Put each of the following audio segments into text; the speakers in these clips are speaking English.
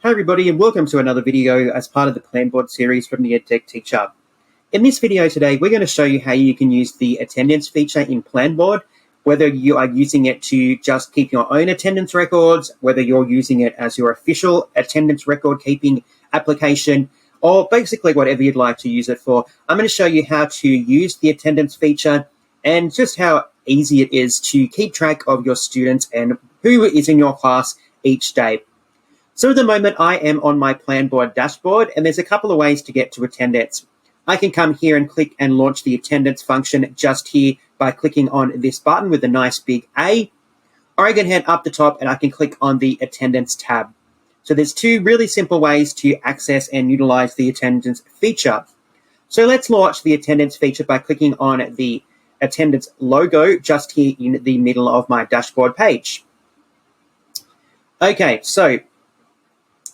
Hi everybody and welcome to another video as part of the Planboard series from the EdTech Teacher. In this video today, we're going to show you how you can use the attendance feature in Planboard, whether you are using it to just keep your own attendance records, whether you're using it as your official attendance record keeping application, or basically whatever you'd like to use it for. I'm going to show you how to use the attendance feature and just how easy it is to keep track of your students and who is in your class each day. So at the moment, I am on my Planboard dashboard, and there's a couple of ways to get to attendance. I can come here and click and launch the attendance function just here by clicking on this button with a nice big A, or I can head up the top and I can click on the attendance tab. So there's two really simple ways to access and utilize the attendance feature. So let's launch the attendance feature by clicking on the attendance logo just here in the middle of my dashboard page. Okay, so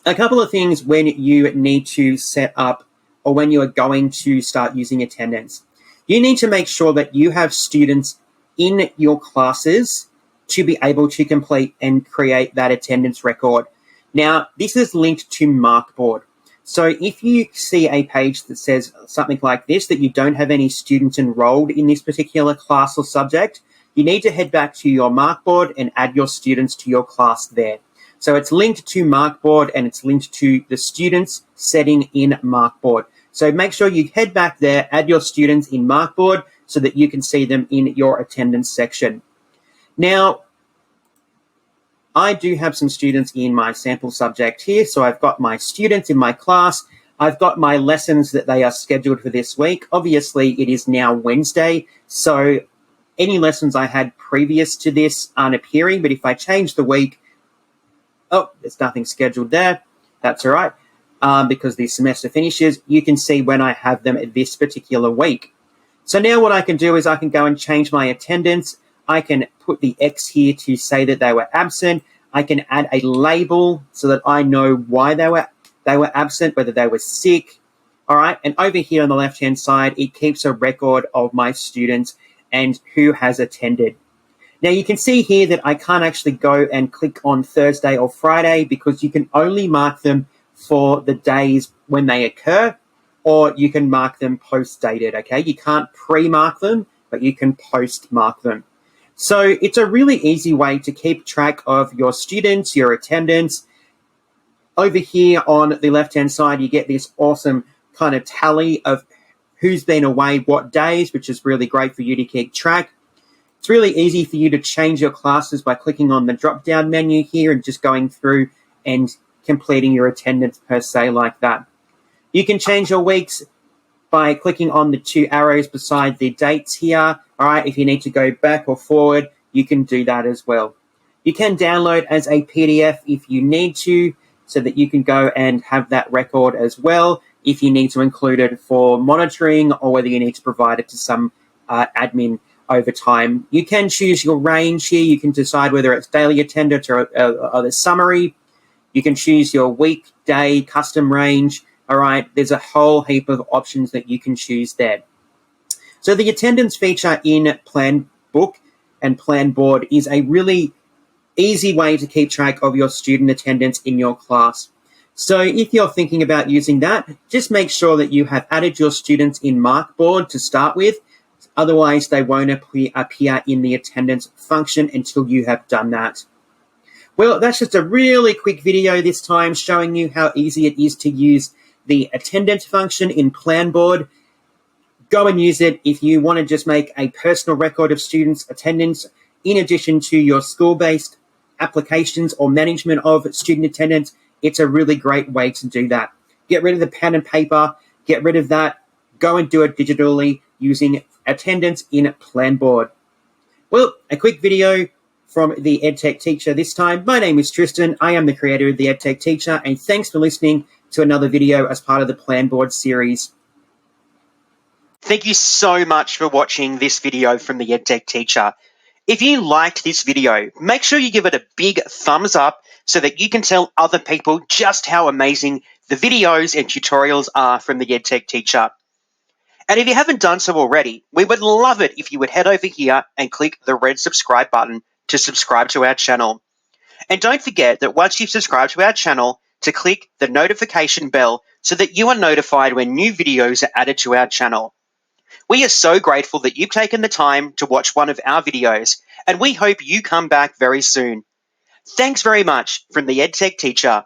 a couple of things when you need to set up or when you are going to start using attendance. You need to make sure that you have students in your classes to be able to complete and create that attendance record. Now, this is linked to Markboard. So if you see a page that says something like this, that you don't have any students enrolled in this particular class or subject, you need to head back to your Markboard and add your students to your class there. So it's linked to Markboard and it's linked to the students setting in Markboard. So make sure you head back there, add your students in Markboard so that you can see them in your attendance section. Now, I do have some students in my sample subject here. So I've got my students in my class. I've got my lessons that they are scheduled for this week. Obviously, it is now Wednesday. So any lessons I had previous to this aren't appearing. But if I change the week, oh, there's nothing scheduled there. That's all right. Because the semester finishes, you can see when I have them this particular week. So now what I can do is I can go and change my attendance. I can put the X here to say that they were absent. I can add a label so that I know why they were absent, whether they were sick. All right. And over here on the left-hand side, it keeps a record of my students and who has attended. Now, you can see here that I can't actually go and click on Thursday or Friday because you can only mark them for the days when they occur, or you can mark them post-dated, okay? You can't pre-mark them, but you can post-mark them. So it's a really easy way to keep track of your students, your attendance. Over here on the left-hand side, you get this awesome kind of tally of who's been away what days, which is really great for you to keep track. It's really easy for you to change your classes by clicking on the drop-down menu here and just going through and completing your attendance per se like that. You can change your weeks by clicking on the two arrows beside the dates here. All right, if you need to go back or forward, you can do that as well. You can download as a PDF if you need to, so that you can go and have that record as well if you need to include it for monitoring or whether you need to provide it to some admin over time. You can choose your range here. You can decide whether it's daily attendance or the summary. You can choose your weekday custom range. All right, there's a whole heap of options that you can choose there. So the attendance feature in Planbook and Planboard is a really easy way to keep track of your student attendance in your class. So if you're thinking about using that, just make sure that you have added your students in Markboard to start with. Otherwise, they won't appear in the attendance function until you have done that. Well, that's just a really quick video this time showing you how easy it is to use the attendance function in Planboard. Go and use it if you want to just make a personal record of students' attendance in addition to your school-based applications or management of student attendance. It's a really great way to do that. Get rid of the pen and paper, get rid of that, go and do it digitally using attendance in Planboard. Well, a quick video from the EdTech Teacher this time. My name is Tristan. I am the creator of the EdTech Teacher, and thanks for listening to another video as part of the Planboard series. Thank you so much for watching this video from the EdTech Teacher. If you liked this video, make sure you give it a big thumbs up so that you can tell other people just how amazing the videos and tutorials are from the EdTech Teacher. And if you haven't done so already, we would love it if you would head over here and click the red subscribe button to subscribe to our channel. And don't forget that once you've subscribed to our channel, to click the notification bell so that you are notified when new videos are added to our channel. We are so grateful that you've taken the time to watch one of our videos, and we hope you come back very soon. Thanks very much from the EdTech Teacher.